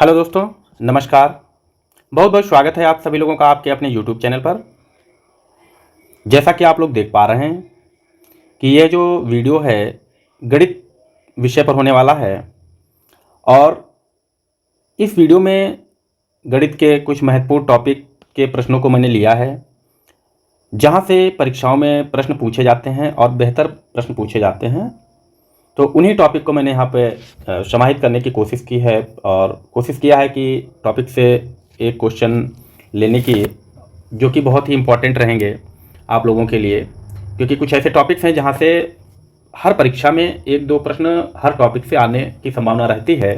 Hello दोस्तों, नमस्कार। बहुत बहुत स्वागत है आप सभी लोगों का आपके अपने यूट्यूब चैनल पर। जैसा कि आप लोग देख पा रहे हैं कि ये जो वीडियो है गणित विषय पर होने वाला है और इस वीडियो में गणित के कुछ महत्वपूर्ण टॉपिक के प्रश्नों को मैंने लिया है, जहां से परीक्षाओं में प्रश्न पूछे जाते हैं और बेहतर प्रश्न पूछे जाते हैं। तो उन्हीं टॉपिक को मैंने यहाँ पे समाहित करने की कोशिश की है और कोशिश किया है कि टॉपिक से एक क्वेश्चन लेने की, जो कि बहुत ही इम्पोर्टेंट रहेंगे आप लोगों के लिए, क्योंकि कुछ ऐसे टॉपिक्स हैं जहाँ से हर परीक्षा में एक दो प्रश्न हर टॉपिक से आने की संभावना रहती है।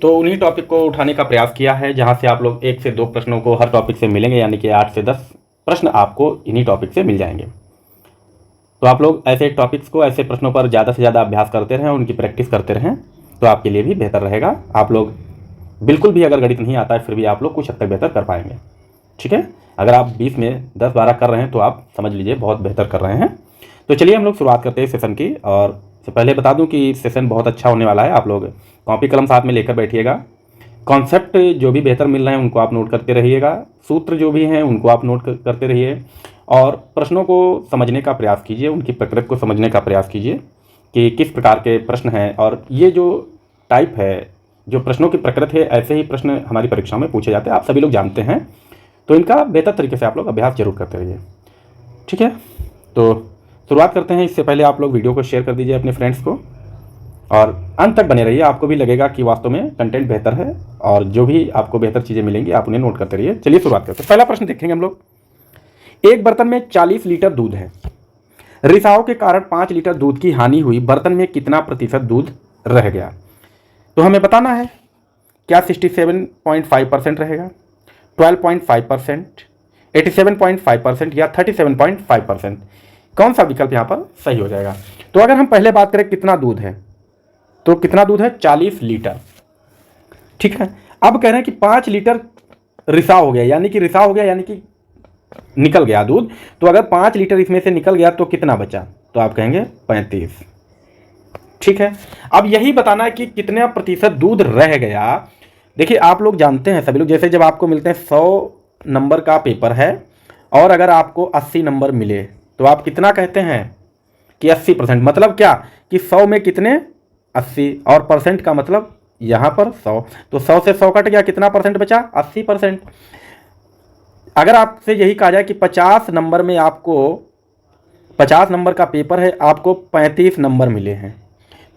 तो उन्हीं टॉपिक को उठाने का प्रयास किया है, जहाँ से आप लोग 1 से 2 प्रश्नों को हर टॉपिक से मिलेंगे, यानी कि 8 से 10 प्रश्न आपको इन्हीं टॉपिक से मिल जाएंगे। तो आप लोग ऐसे टॉपिक्स को, ऐसे प्रश्नों पर ज़्यादा से ज़्यादा अभ्यास करते रहें, उनकी प्रैक्टिस करते रहें, तो आपके लिए भी बेहतर रहेगा। आप लोग बिल्कुल भी अगर गणित नहीं आता है फिर भी आप लोग कुछ हद तक बेहतर कर पाएंगे। ठीक है, अगर आप 20 में 10-12 कर रहे हैं तो आप समझ लीजिए बहुत बेहतर कर रहे हैं। तो चलिए हम लोग शुरुआत करते हैं सेशन की। और से पहले बता दूं कि सेशन बहुत अच्छा होने वाला है। आप लोग कॉपी कलम साथ में लेकर बैठिएगा। कॉन्सेप्ट जो भी बेहतर मिल रहे हैं उनको आप नोट करते रहिएगा, सूत्र जो भी हैं उनको आप नोट करते रहिए और प्रश्नों को समझने का प्रयास कीजिए, उनकी प्रकृति को समझने का प्रयास कीजिए कि किस प्रकार के प्रश्न हैं। और ये जो टाइप है, जो प्रश्नों की प्रकृति है, ऐसे ही प्रश्न हमारी परीक्षा में पूछे जाते हैं, आप सभी लोग जानते हैं। तो इनका बेहतर तरीके से आप लोग अभ्यास जरूर करते रहिए। ठीक है, तो शुरुआत करते हैं। इससे पहले आप लोग वीडियो को शेयर कर दीजिए अपने फ्रेंड्स को और अंत तक बने रहिए। आपको भी लगेगा कि वास्तव में कंटेंट बेहतर है और जो भी आपको बेहतर चीज़ें मिलेंगी आप उन्हें नोट करते रहिए। चलिए शुरुआत करते हैं। पहला प्रश्न देखेंगे हम लोग। एक बर्तन में 40 लीटर दूध है। रिसाव के कारण 5 लीटर दूध की हानि हुई। बर्तन में कितना प्रतिशत दूध रह गया? तो हमें बताना है, क्या 67.5% रहेगा, 12.5%, 87.5% या 37.5%? कौन सा विकल्प यहाँ पर सही हो जाएगा? तो अगर हम पहले बात करें कितना दूध है, तो कितना दूध है? 40 लीटर। ठीक है, अब कह रहे हैं कि 5 लीटर रिसाव हो गया, यानी कि रिसाव हो गया यानी कि निकल गया दूध। तो अगर 5 लीटर इसमें से निकल गया तो कितना बचा? तो आप कहेंगे 35। ठीक है, अब यही बताना है कि कितने प्रतिशत दूध रह गया। देखिए, आप लोग जानते हैं सभी लोग, जैसे जब आपको मिलते हैं 100 नंबर का पेपर है और अगर आपको 80 नंबर मिले तो आप कितना कहते हैं कि 80%। मतलब क्या कि 100 में कितने? 80, और परसेंट का मतलब यहाँ पर 100। तो 100 से 100 कट गया, कितना परसेंट बचा? 80%। अगर आपसे यही कहा जाए कि 50 नंबर में आपको 50 नंबर का पेपर है, आपको 35 नंबर मिले हैं,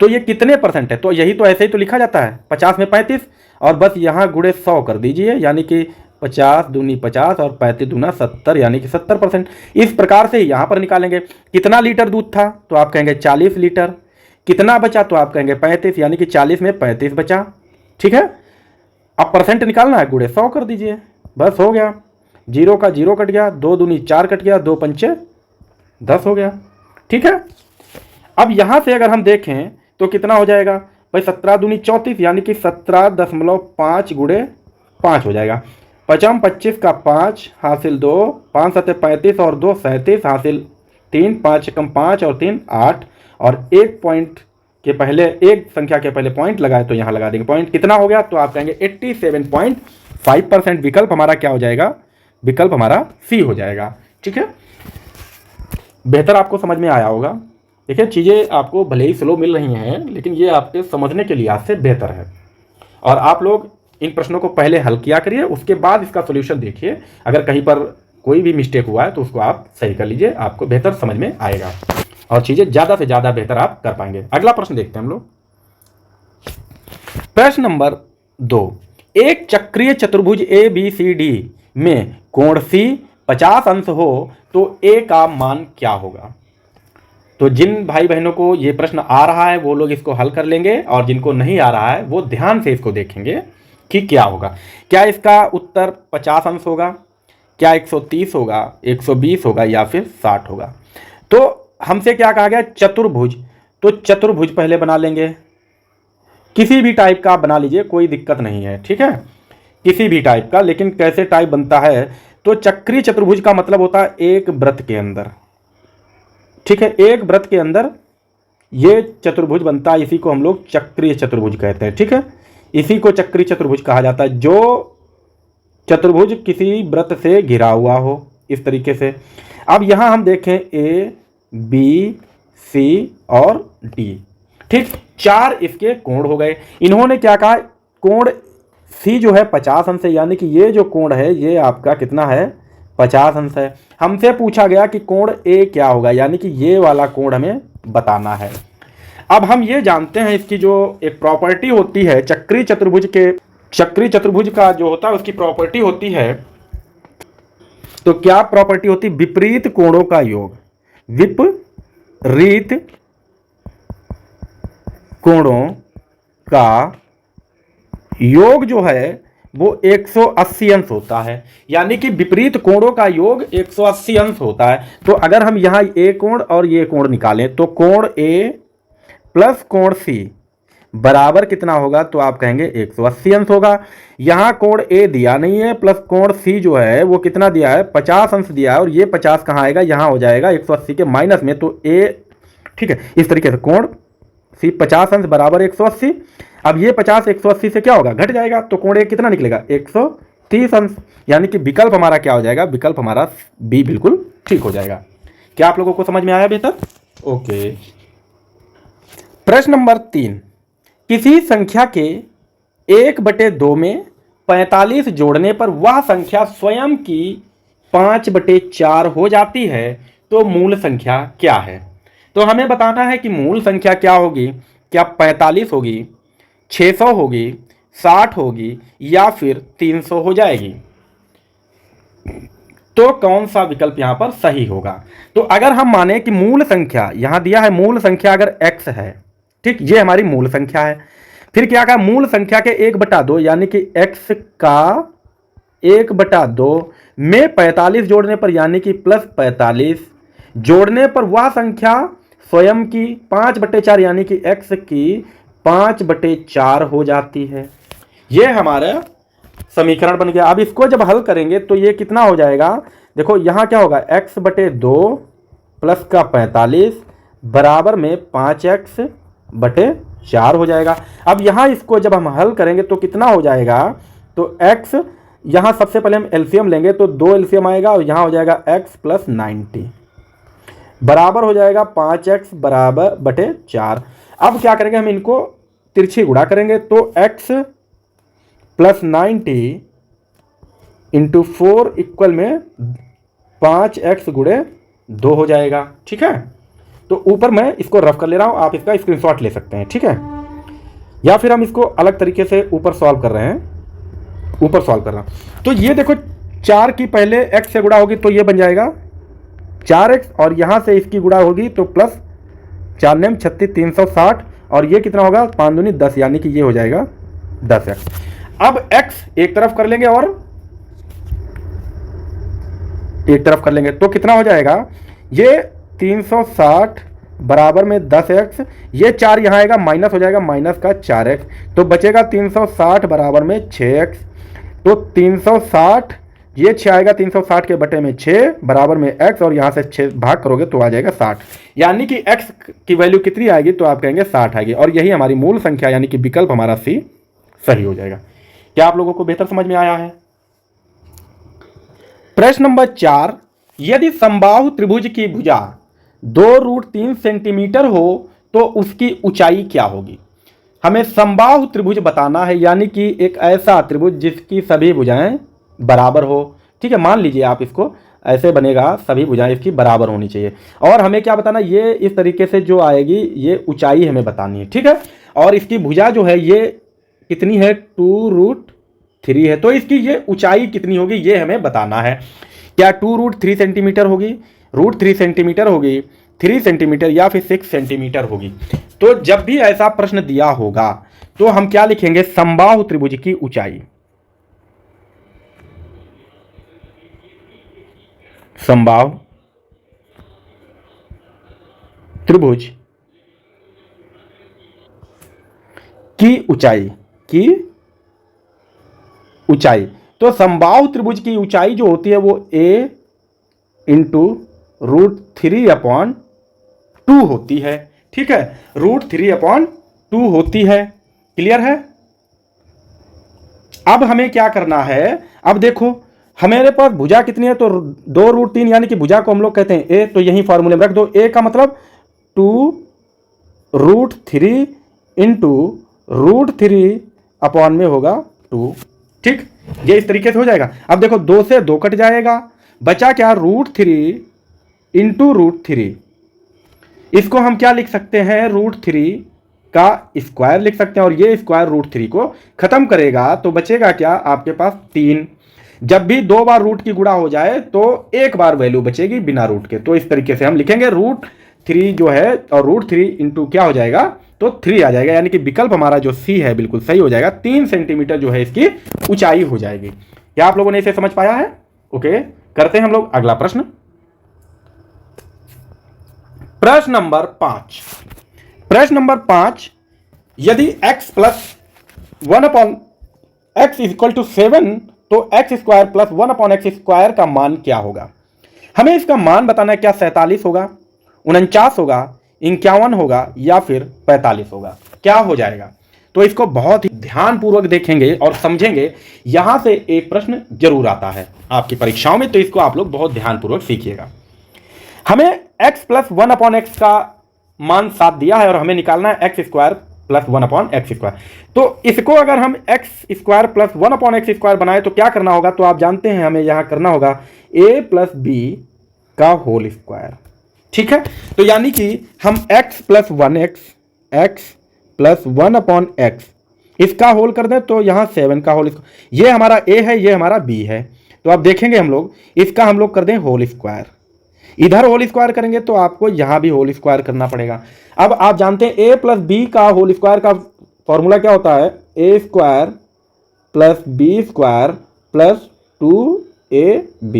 तो ये कितने परसेंट है? तो यही तो ऐसे ही तो लिखा जाता है, 50 में 35 और बस यहाँ गुणे 100 कर दीजिए, यानी कि 50 दूनी 50 और 35 दूना 70, यानी कि 70%। इस प्रकार से यहाँ पर निकालेंगे। कितना लीटर दूध था? तो आप कहेंगे 40 लीटर। कितना बचा? तो आप कहेंगे 35, यानी कि 40 में 35 बचा। ठीक है, अब परसेंट निकालना है, गुणे 100 कर दीजिए, बस हो गया। 0 का 0 कट गया, 2 दूनी 4 कट गया, 2 पंचे 10 हो गया। ठीक है, अब यहाँ से अगर हम देखें तो कितना हो जाएगा भाई? 17 दूनी 34, यानी कि 17.5 गुणे 5 हो जाएगा। 5 25 का 5 हासिल 2, 5 7 35 और 2 37 हासिल 3, 5 कम 5 और 3 8, और एक पॉइंट के पहले, एक संख्या के पहले पॉइंट लगाए तो यहाँ लगा देंगे पॉइंट। कितना हो गया? तो आप कहेंगे 87.5%। विकल्प हमारा क्या हो जाएगा? विकल्प हमारा सी हो जाएगा। ठीक है, बेहतर आपको समझ में आया होगा। देखिए, चीज़ें आपको भले ही स्लो मिल रही हैं, लेकिन ये आपके समझने के लिहाज से बेहतर है। और आप लोग इन प्रश्नों को पहले हल किया करिए, उसके बाद इसका सोल्यूशन देखिए। अगर कहीं पर कोई भी मिस्टेक हुआ है तो उसको आप सही कर लीजिए, आपको बेहतर समझ में आएगा और चीज़ें ज़्यादा से ज़्यादा बेहतर आप कर पाएंगे। अगला प्रश्न देखते हैं हम लोग। प्रश्न नंबर 2। एक चक्रीय चतुर्भुज ABCD में कोण C 50 अंश हो तो A का मान क्या होगा? तो जिन भाई बहनों को ये प्रश्न आ रहा है वो लोग इसको हल कर लेंगे, और जिनको नहीं आ रहा है वो ध्यान से इसको देखेंगे कि क्या होगा। क्या इसका उत्तर 50 अंश होगा, क्या 130 होगा, 120 होगा या फिर 60 होगा? तो हमसे क्या कहा गया? चतुर्भुज। तो चतुर्भुज पहले बना लेंगे, किसी भी टाइप का बना लीजिए, कोई दिक्कत नहीं है। ठीक है, किसी भी टाइप का, लेकिन कैसे टाइप बनता है? तो चक्रीय चतुर्भुज का मतलब होता है एक वृत्त के अंदर। ठीक है, एक वृत्त के अंदर ये चतुर्भुज बनता है, इसी को हम लोग चक्रीय चतुर्भुज कहते हैं। ठीक है, इसी को चक्री चतुर्भुज कहा जाता है, जो चतुर्भुज किसी वृत्त से घिरा हुआ हो इस तरीके से। अब यहाँ हम देखें ए बी सी और डी, ठीक, 4 इसके कोण हो गए। इन्होंने क्या कहा, कोण सी जो है 50 अंश है, यानी कि ये जो कोण है ये आपका कितना है, 50 अंश है। हमसे पूछा गया कि कोण ए क्या होगा, यानी कि ये वाला कोण हमें बताना है। अब हम ये जानते हैं इसकी जो एक प्रॉपर्टी होती है चक्री चतुर्भुज का जो होता है उसकी प्रॉपर्टी होती है, तो क्या प्रॉपर्टी होती है, विपरीत कोणों का योग। विपरीत कोणों का योग जो है वो 180 अंश होता है, यानी कि विपरीत कोणों का योग 180 अंश होता है। तो अगर हम यहां ए कोण और ये कोण निकालें तो कोण ए प्लस कोण सी बराबर कितना होगा, तो आप कहेंगे 180 अंश होगा। यहां कोण ए दिया नहीं है, प्लस कोण सी जो है वो कितना दिया है, 50 अंश दिया है, और ये 50 कहां आएगा, यहां हो जाएगा 180 के माइनस में, तो ए, ठीक है, इस तरीके से कोण सी 50 अंश बराबर 180। अब ये 50 180 से क्या होगा, घट जाएगा, तो कोण ए कितना निकलेगा, 130 अंश, यानी कि विकल्प हमारा क्या हो जाएगा, विकल्प हमारा बी बिल्कुल ठीक हो जाएगा। क्या आप लोगों को समझ में आया बेहतर? ओके। प्रश्न नंबर 3, किसी संख्या के 1/2 में 45 जोड़ने पर वह संख्या स्वयं की 5/4 हो जाती है, तो मूल संख्या क्या है? तो हमें बताना है कि मूल संख्या क्या होगी, क्या 45 होगी, 600 होगी, 60 होगी या फिर 300 हो जाएगी। तो कौन सा विकल्प यहां पर सही होगा? तो अगर हम माने कि मूल संख्या यहां दिया है, मूल संख्या अगर x है, ठीक, ये हमारी मूल संख्या है, फिर क्या कहा, मूल संख्या के 1/2 यानी कि x का 1/2 में 45 जोड़ने पर यानी कि प्लस 45 जोड़ने पर वह संख्या स्वयं की 5/4 यानी कि x की 5/4 हो जाती है। यह हमारा समीकरण बन गया। अब इसको जब हल करेंगे तो ये कितना हो जाएगा, देखो यहां क्या होगा, x/2 प्लस का 45 बराबर में 5x/4 हो जाएगा। अब यहां इसको जब हम हल करेंगे तो कितना हो जाएगा, तो x, यहां सबसे पहले हम एलसीएम लेंगे तो 2 एलसीएम आएगा और यहां हो जाएगा x प्लस 90 बराबर हो जाएगा 5x/4। अब क्या करेंगे, हम इनको तिरछी गुणा करेंगे, तो x प्लस 90 इंटू 4 इक्वल में 5x गुणे 2 हो जाएगा। ठीक है, तो ऊपर मैं इसको रफ कर ले रहा हूं, आप इसका स्क्रीनशॉट ले सकते हैं। ठीक है, या फिर हम इसको अलग तरीके से ऊपर सॉल्व कर रहे हैं, ऊपर सॉल्व कर रहा हूं। तो ये देखो 4 की पहले x से गुणा होगी तो ये बन जाएगा 4x, और यहां से इसकी गुणा होगी तो प्लस 4 नेम 36 360, और ये कितना होगा 5 दूनी 10 यानी कि ये हो जाएगा 10x। अब x एक तरफ कर लेंगे और एक तरफ कर लेंगे तो कितना हो जाएगा, ये 360 बराबर में 10x, ये 4 यहां आएगा माइनस हो जाएगा, माइनस का 4x, तो बचेगा 360 बराबर में 6x। तो 360, ये 6 आएगा 360 के बटे में 6 बराबर में x, और यहां से 6 भाग करोगे तो आ जाएगा 60, यानी कि x की वैल्यू कितनी आएगी, तो आप कहेंगे 60 आएगी, और यही हमारी मूल संख्या यानी कि विकल्प हमारा सी सही हो जाएगा। क्या आप लोगों को बेहतर समझ में आया है? प्रश्न नंबर 4, यदि समबाहु त्रिभुज की भुजा 2√3 सेंटीमीटर हो तो उसकी ऊंचाई क्या होगी? हमें समबाहु त्रिभुज बताना है, यानी कि एक ऐसा त्रिभुज जिसकी सभी भुजाएं बराबर हो। ठीक है, मान लीजिए आप इसको ऐसे बनेगा, सभी भुजाएं इसकी बराबर होनी चाहिए, और हमें क्या बताना, ये इस तरीके से जो आएगी ये ऊंचाई हमें बतानी है। ठीक है, और इसकी भुजा जो है ये कितनी है, 2√3 है, तो इसकी ये ऊंचाई कितनी होगी ये हमें बताना है। क्या 2√3 सेंटीमीटर होगी, √3 सेंटीमीटर होगी, 3 सेंटीमीटर या फिर 6 सेंटीमीटर होगी? तो जब भी ऐसा प्रश्न दिया होगा तो हम क्या लिखेंगे, समबाहु त्रिभुज की ऊंचाई, समबाहु त्रिभुज की ऊंचाई, की ऊंचाई। तो समबाहु त्रिभुज की ऊंचाई जो होती है वो a इंटू √3/2 होती है। ठीक है, √3/2 होती है। क्लियर है? अब हमें क्या करना है, अब देखो हमारे पास भुजा कितनी है, तो 2√3 यानी कि भुजा को हम लोग कहते हैं ए, तो यही फॉर्मूले में रख दो। ए का मतलब 2√3 इंटू √3 अपॉन में होगा 2। ठीक, ये इस तरीके से हो जाएगा। अब देखो 2 से 2 कट जाएगा, बचा क्या, √3 इंटू √3। इसको हम क्या लिख सकते हैं, √3 का स्क्वायर लिख सकते हैं, और ये स्क्वायर √3 को खत्म करेगा तो बचेगा क्या आपके पास 3। जब भी 2 बार रूट की गुणा हो जाए तो 1 बार वैल्यू बचेगी बिना रूट के, तो इस तरीके से हम लिखेंगे √3 जो है, और √3 इंटू क्या हो जाएगा, तो 3 आ जाएगा, यानी कि विकल्प हमारा जो सी है बिल्कुल सही हो जाएगा। 3 सेंटीमीटर जो है इसकी ऊंचाई हो जाएगी। क्या आप लोगों ने इसे समझ पाया है? ओके, करते हैं हम लोग अगला प्रश्न। प्रश्न नंबर 5। प्रश्न नंबर 5, यदि x plus 1/x equal to 7 तो x² प्लस 1/x² का मान क्या होगा? हमें इसका मान बताना है, क्या 47 होगा, 49 होगा, 51 होगा या फिर 45 होगा, क्या हो जाएगा? तो इसको बहुत ही ध्यानपूर्वक देखेंगे और समझेंगे। यहां से एक प्रश्न जरूर आता है आपकी परीक्षाओं में, तो इसको आप लोग बहुत ध्यानपूर्वक सीखिएगा। हमें x प्लस 1/x का मान 7 दिया है और हमें निकालना है x² प्लस 1/x²। तो इसको अगर हम x² प्लस 1/x² बनाए तो क्या करना होगा, तो आप जानते हैं हमें यहां करना होगा a प्लस b का होल स्क्वायर। ठीक है, तो यानी कि हम x प्लस 1x इसका होल कर दें तो यहां 7 का होल, ये हमारा a है, ये हमारा b है। तो आप देखेंगे हम लोग इसका हम लोग कर दें होल स्क्वायर, इधर होल स्क्वायर करेंगे तो आपको यहां भी होल स्क्वायर करना पड़ेगा। अब आप जानते हैं a प्लस बी का होल स्क्वायर का फॉर्मूला क्या होता है, a² plus b² plus 2ab,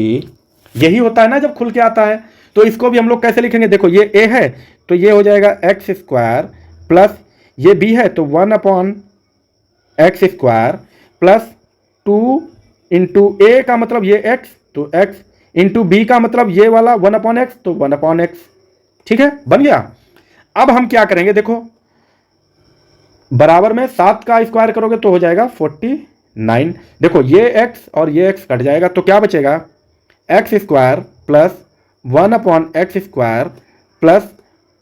यही होता है ना जब खुल के आता है। तो इसको भी हम लोग कैसे लिखेंगे, देखो ये a है तो ये हो जाएगा x² प्लस ये b है तो 1/x² प्लस 2 इंटू a का मतलब ये x, तो x इंटू बी का मतलब ये वाला 1/x, तो 1/x। ठीक है, बन गया। अब हम क्या करेंगे, देखो बराबर में 7 का स्क्वायर करोगे तो हो जाएगा 49। देखो ये x और ये x कट जाएगा तो क्या बचेगा, x² plus 1/x² plus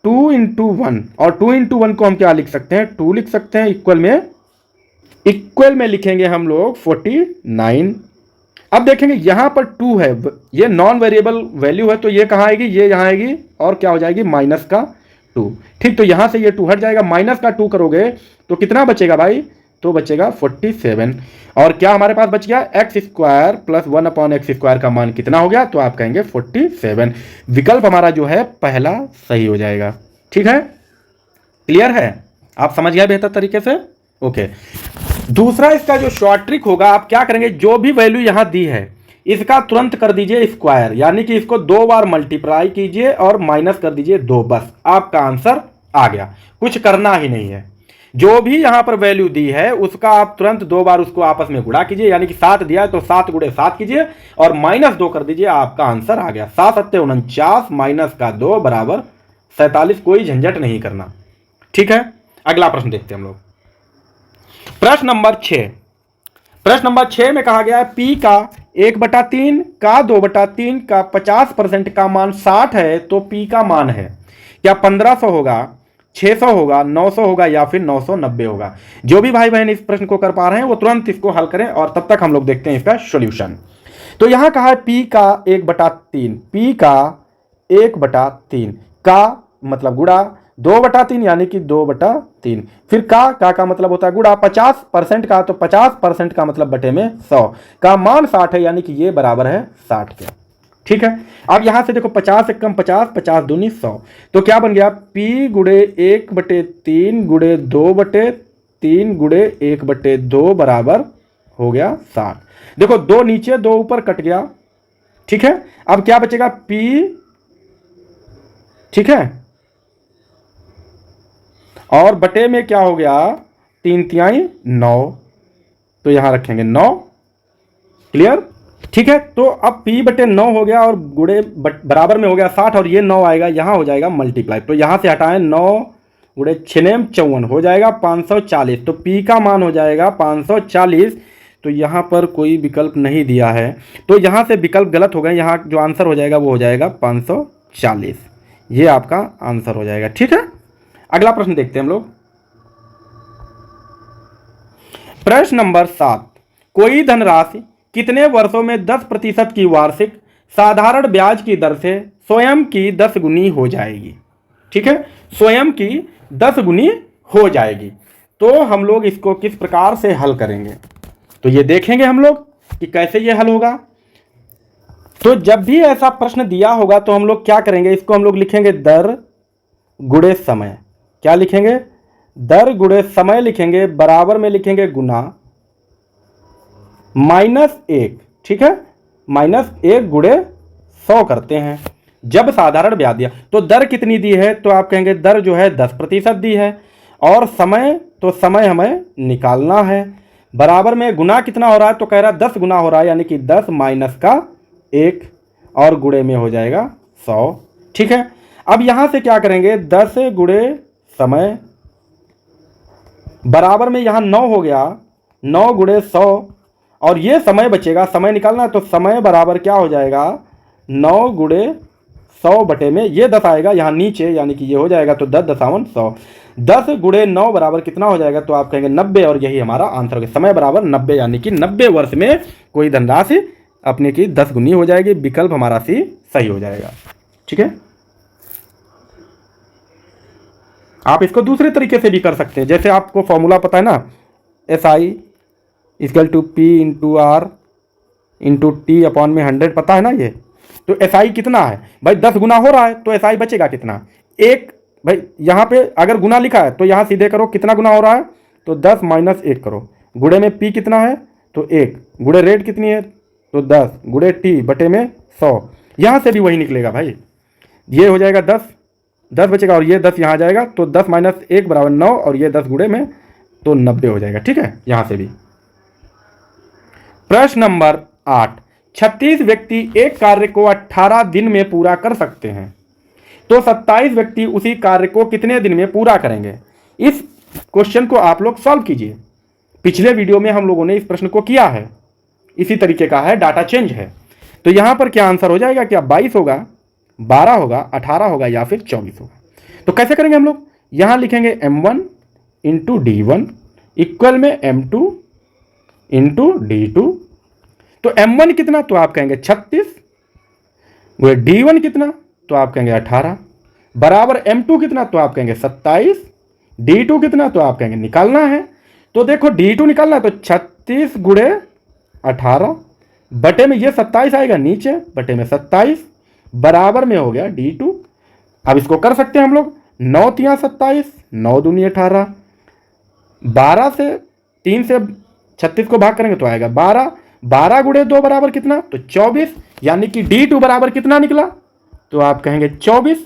2 into 1, और 2 इंटू 1 को हम क्या लिख सकते हैं, 2 लिख सकते हैं। इक्वल में लिखेंगे हम लोग 49। अब देखेंगे यहां पर 2 है, ये नॉन वेरिएबल वैल्यू है तो ये कहां आएगी, ये यहां आएगी और क्या हो जाएगी, -2। ठीक, तो यहां से ये 2 हट जाएगा, -2 करोगे तो कितना बचेगा भाई, तो बचेगा 47। और क्या हमारे पास बच गया, x² प्लस 1/x² का मान कितना हो गया, तो आप कहेंगे 47। विकल्प हमारा जो है पहला सही हो जाएगा। ठीक है, क्लियर है, आप समझ गए बेहतर तरीके से? ओके, दूसरा इसका जो शॉर्ट ट्रिक होगा, आप क्या करेंगे, जो भी वैल्यू यहां दी है इसका तुरंत कर दीजिए स्क्वायर, यानी कि इसको 2 बार मल्टीप्लाई कीजिए और माइनस कर दीजिए 2, बस आपका आंसर आ गया। कुछ करना ही नहीं है, जो भी यहां पर वैल्यू दी है उसका आप तुरंत 2 बार उसको आपस में गुणा कीजिए, यानी कि 7 दिया है तो 7 × 7 कीजिए और -2 कर दीजिए, आपका आंसर आ गया। 7 × 7 = 49 माइनस का 2 बराबर 47। कोई झंझट नहीं करना। ठीक है, अगला प्रश्न देखते हैं हम लोग। प्रश्न नंबर 6। प्रश्न नंबर 6 में कहा गया है P का 1/3 का 2/3 का 50% का मान 60 है तो P का मान है क्या 1500 होगा, 600 होगा, 900 होगा या फिर 990 होगा। जो भी भाई बहन इस प्रश्न को कर पा रहे हैं वो तुरंत इसको हल करें और तब तक हम लोग देखते हैं इसका सॉल्यूशन। तो यहां कहा है P का 1/3, P का 1/3 का मतलब गुणा 2/3 यानी कि 2/3, फिर का मतलब होता है गुणा 50% का, तो 50% का मतलब बटे में 100 का मान 60 है, यानी कि ये बराबर है 60 के। ठीक है, अब यहां से देखो 50 एक कम 50, 50 दूनी 100, तो क्या बन गया P गुणे 1/3 गुणे 2/3 गुणे 1/2 बराबर हो गया 60। देखो 2 नीचे 2 ऊपर कट गया। ठीक है, अब क्या बचेगा P, ठीक है, और बटे में क्या हो गया 3×3 9, तो यहां रखेंगे 9। क्लियर? ठीक है, तो अब P/9 हो गया और गुणे बराबर में हो गया 60 और ये 9 आएगा, यहां हो जाएगा मल्टीप्लाई, तो यहां से हटाएं 9 × 6 = 54 हो जाएगा 540, तो P का मान हो जाएगा 540। तो यहाँ पर कोई विकल्प नहीं दिया है, तो यहाँ से विकल्प गलत हो गए। यहाँ जो आंसर हो जाएगा वो हो जाएगा 540। ये आपका आंसर हो जाएगा। ठीक है, अगला प्रश्न देखते हैं हम लोग। प्रश्न नंबर 7, कोई धनराशि कितने वर्षों में 10% की वार्षिक साधारण ब्याज की दर से स्वयं की 10 गुनी हो जाएगी। ठीक है, स्वयं की 10 गुनी हो जाएगी। तो हम लोग इसको किस प्रकार से हल करेंगे, तो ये देखेंगे हम लोग कि कैसे ये हल होगा। तो जब भी ऐसा प्रश्न दिया होगा तो हम लोग क्या करेंगे, इसको हम लोग लिखेंगे दर गुणे समय। क्या लिखेंगे, दर गुणे समय लिखेंगे, बराबर में लिखेंगे गुना -1। ठीक है, -1 गुणे 100 करते हैं। जब साधारण ब्याज दिया तो दर कितनी दी है, तो आप कहेंगे दर जो है 10% दी है, और समय तो समय हमें निकालना है। बराबर में गुना कितना हो रहा है, तो कह रहा है 10 गुना हो रहा है, यानी कि 10 माइनस का 1 और गुणे में हो जाएगा 100। ठीक है, अब यहां से क्या करेंगे, 10 गुणे समय बराबर में यहाँ 9 हो गया, 9 गुणे 100, और ये समय बचेगा, समय निकालना है, तो समय बराबर क्या हो जाएगा, 9 गुणे 100 बटे में ये 10 आएगा यहाँ नीचे, यानी कि ये हो जाएगा तो 10×100। 10 गुणे 9 बराबर कितना हो जाएगा, तो आप कहेंगे 90, और यही हमारा आंसर होगा। समय बराबर 90, यानी कि 90 वर्ष में कोई धनराशि अपने की 10 गुनी हो जाएगी। विकल्प हमारा सी सही हो जाएगा। ठीक है, आप इसको दूसरे तरीके से भी कर सकते हैं। जैसे आपको फॉर्मूला पता है ना, SI = P × R × T/100 पता है ना ये। तो SI कितना है भाई, 10 गुना हो रहा है, तो SI बचेगा कितना, 1। भाई यहाँ पे अगर गुना लिखा है तो यहाँ सीधे करो कितना गुना हो रहा है, तो 10 - 1 करो। गुणे में P कितना है, तो 1। गुणे रेट कितनी है, तो 10 गुणे T बटे में 100। यहाँ से भी वही निकलेगा भाई, ये हो जाएगा 10 बचेगा, और ये 10 यहाँ जाएगा, तो 10 - 1 = 9, और ये 10 गुणे में तो 90 हो जाएगा। ठीक है, यहाँ से भी। प्रश्न नंबर 8, 36 व्यक्ति एक कार्य को 18 दिन में पूरा कर सकते हैं, तो 27 व्यक्ति उसी कार्य को कितने दिन में पूरा करेंगे। इस क्वेश्चन को आप लोग सॉल्व कीजिए। पिछले वीडियो में हम लोगों ने इस प्रश्न को किया है, इसी तरीके का है, डाटा चेंज है। तो यहाँ पर क्या आंसर हो जाएगा, क्या 22 होगा, 12 होगा, 18 होगा, या फिर 24 होगा। तो कैसे करेंगे हम लोग, यहाँ लिखेंगे M1 × D1 इक्वल में M2 × D2। तो M1 कितना, तो आप कहेंगे 36, वो D1 कितना, तो आप कहेंगे 18, बराबर M2 कितना, तो आप कहेंगे 27, D2 कितना, तो आप कहेंगे निकालना है। तो देखो D2 निकालना है, तो 36 गुणे 18 बटे में ये 27 आएगा नीचे, बटे में 27, बराबर में हो गया D2। अब इसको कर सकते हैं हम लोग, 9 × 3 = 27, 9 दूनी 18, 12 से 3 से 36 को भाग करेंगे तो आएगा 12, 12 गुणे 2 बराबर कितना, तो 24, यानी कि D2 बराबर कितना निकला, तो आप कहेंगे 24,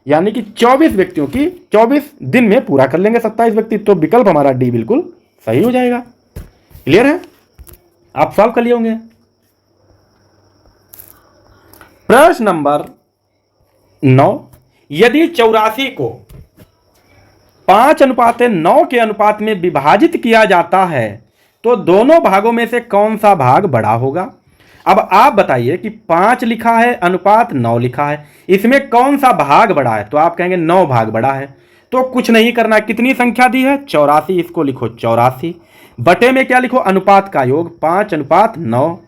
यानी कि 24 व्यक्तियों की 24 दिन में पूरा कर लेंगे 27 व्यक्ति। तो विकल्प हमारा डी बिल्कुल सही हो जाएगा। क्लियर है, आप सॉल्व कर लिए होंगे। प्रश्न नंबर 9, यदि 84 को 5:9 के अनुपात में विभाजित किया जाता है तो दोनों भागों में से कौन सा भाग बड़ा होगा। अब आप बताइए कि 5 लिखा है, अनुपात 9 लिखा है, इसमें कौन सा भाग बड़ा है, तो आप कहेंगे 9 भाग बड़ा है। तो कुछ नहीं करना, कितनी संख्या दी है, 84, इसको लिखो 84, बटे में क्या लिखो, अनुपात का योग, 5:9,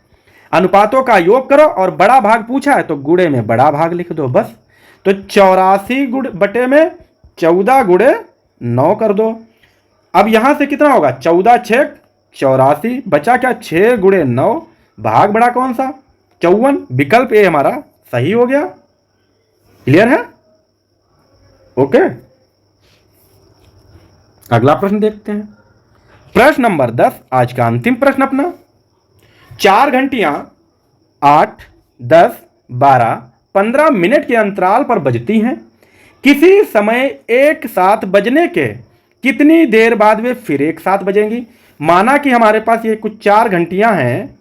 अनुपातों का योग करो, और बड़ा भाग पूछा है तो गुणे में बड़ा भाग लिख दो बस। तो 84 बटे में 14 गुणे 9 कर दो। अब यहां से कितना होगा, 14 × 6 = 84, बचा क्या, 6 गुणे 9, भाग बड़ा कौन सा, 54। विकल्प ए हमारा सही हो गया। क्लियर है, ओके। अगला प्रश्न देखते हैं, प्रश्न नंबर 10, आज का अंतिम प्रश्न अपना। 4 घंटियां 8, 10, 12, 15 मिनट के अंतराल पर बजती हैं। किसी समय एक साथ बजने के कितनी देर बाद वे फिर एक साथ बजेंगी। माना कि हमारे पास ये कुछ 4 घंटियां हैं,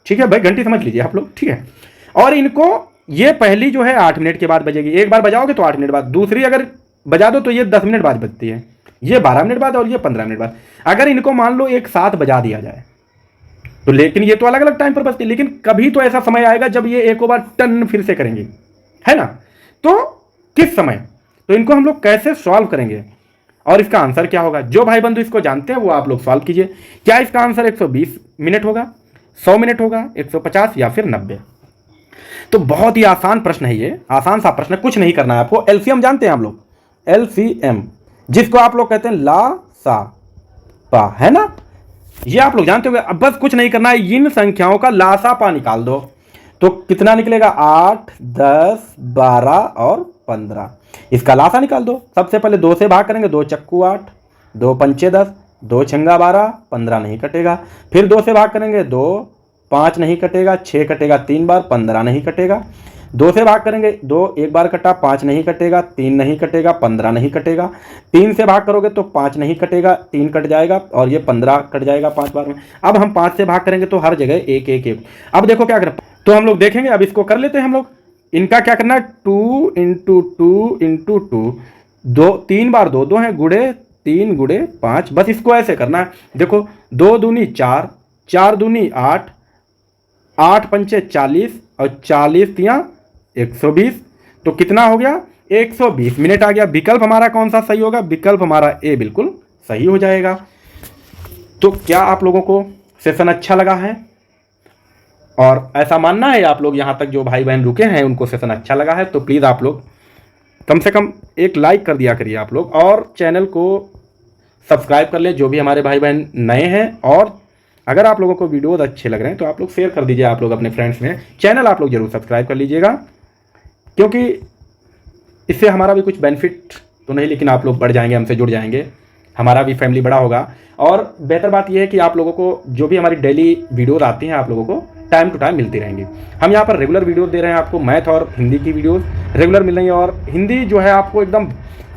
ठीक है भाई, घंटी समझ लीजिए आप लोग, ठीक है, और इनको ये पहली जो है 8 मिनट के बाद बजेगी, एक बार बजाओगे तो 8 मिनट बाद, दूसरी अगर बजा दो तो ये 10 मिनट बाद बजती है, ये 12 मिनट बाद, और ये 15 मिनट बाद। अगर इनको मान लो एक साथ बजा दिया जाए तो लेकिन ये तो अलग अलग टाइम पर बचती है, लेकिन कभी तो ऐसा समय आएगा जब ये एक बार टन फिर से करेंगे, है ना। तो किस समय, तो इनको हम लोग कैसे सॉल्व करेंगे और इसका आंसर क्या होगा, जो भाई बंधु इसको जानते हैं वो आप लोग सॉल्व कीजिए। क्या इसका आंसर 120 मिनट होगा, 100 मिनट होगा, 150 या फिर 90? तो बहुत ही आसान प्रश्न है ये, आसान सा प्रश्न, कुछ नहीं करना है आपको। एलसीएम जानते हैं हम लोग, एलसीएम जिसको आप लोग कहते हैं ला सा पा, है ना, ये आप लोग जानते होंगे। अब बस कुछ नहीं करना है, इन संख्याओं का लासा पा निकाल दो। तो कितना निकलेगा, 8, 10, 12 और 15। इसका लासा निकाल दो। सबसे पहले 2 से भाग करेंगे, 2 चक्कू 8, 2 पंचे 10, 2 छंगा 12, 15 नहीं कटेगा। फिर 2 से भाग करेंगे, 2, 5 नहीं कटेगा, 6 कटेगा 3 बार, 15 नहीं कटेगा। 2 से भाग करेंगे, 2 एक बार कटा, 5 नहीं कटेगा, 3 नहीं कटेगा, 15 नहीं कटेगा। 3 से भाग करोगे तो 5 नहीं कटेगा, 3 कट जाएगा और ये 15 कट जाएगा 5 बार में। अब हम 5 से भाग करेंगे तो हर जगह 1 1 1। अब देखो क्या करें, तो हम लोग देखेंगे, अब इसको कर लेते हैं हम लोग। इनका क्या करना है, 2 × 2 × 2, 2 3 बार 2 2 हैं, गुड़े 3 गुड़े 5, बस इसको ऐसे करना है। देखो 2 दूनी 4, 4 दूनी 8, 8 पंचे 40 और 40 तियां 120। तो कितना हो गया, 120 मिनट आ गया। विकल्प हमारा कौन सा सही होगा, विकल्प हमारा ए बिल्कुल सही हो जाएगा। तो क्या आप लोगों को सेशन अच्छा लगा है, और ऐसा मानना है आप लोग यहाँ तक जो भाई बहन रुके हैं उनको सेशन अच्छा लगा है, तो प्लीज़ आप लोग कम से कम एक लाइक कर दिया करिए आप लोग, और चैनल को सब्सक्राइब कर ले जो भी हमारे भाई बहन नए हैं। और अगर आप लोगों को वीडियोज़ अच्छे लग रहे हैं तो आप लोग शेयर कर दीजिए आप लोग अपने फ्रेंड्स में। चैनल आप लोग जरूर सब्सक्राइब कर लीजिएगा, क्योंकि इससे हमारा भी कुछ बेनिफिट तो नहीं, लेकिन आप लोग बढ़ जाएंगे, हमसे जुड़ जाएंगे, हमारा भी फैमिली बड़ा होगा। और बेहतर बात यह है कि आप लोगों को जो भी हमारी डेली वीडियोज़ आती हैं आप लोगों को टाइम टू टाइम मिलती रहेंगी। हम यहाँ पर रेगुलर वीडियो दे रहे हैं आपको, मैथ और हिंदी की वीडियोज़ रेगुलर मिल रही हैं। और हिंदी जो है आपको एकदम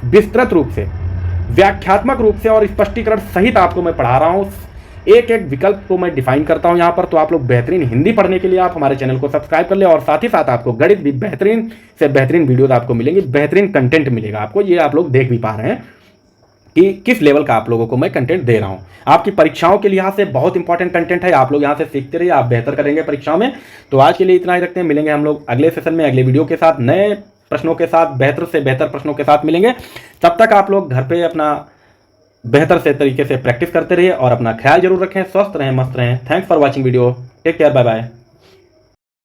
विस्तृत रूप से, व्याख्यात्मक रूप से और स्पष्टीकरण सहित आपको मैं पढ़ा रहा हूँ। एक एक विकल्प को मैं डिफाइन करता हूं यहाँ पर। तो आप लोग बेहतरीन हिंदी पढ़ने के लिए आप हमारे चैनल को सब्सक्राइब कर ले, और साथ ही साथ आपको गणित भी बेहतरीन से बेहतरीन वीडियोस आपको मिलेंगी, बेहतरीन कंटेंट मिलेगा आपको। ये आप लोग देख भी पा रहे हैं कि किस लेवल का आप लोगों को मैं कंटेंट दे रहा हूं। आपकी परीक्षाओं के लिहाज से बहुत इंपॉर्टेंट कंटेंट है, आप लोग यहाँ से सीखते रहिए, आप बेहतर करेंगे परीक्षाओं में। तो आज के लिए इतना ही रखते हैं, मिलेंगे हम लोग अगले सेशन में अगले वीडियो के साथ, नए प्रश्नों के साथ, बेहतर से बेहतर प्रश्नों के साथ मिलेंगे। तब तक आप लोग घर पर अपना बेहतर से तरीके से प्रैक्टिस करते रहिए और अपना ख्याल जरूर रखें, स्वस्थ रहें, मस्त रहें। Thanks for watching video, take care, bye bye.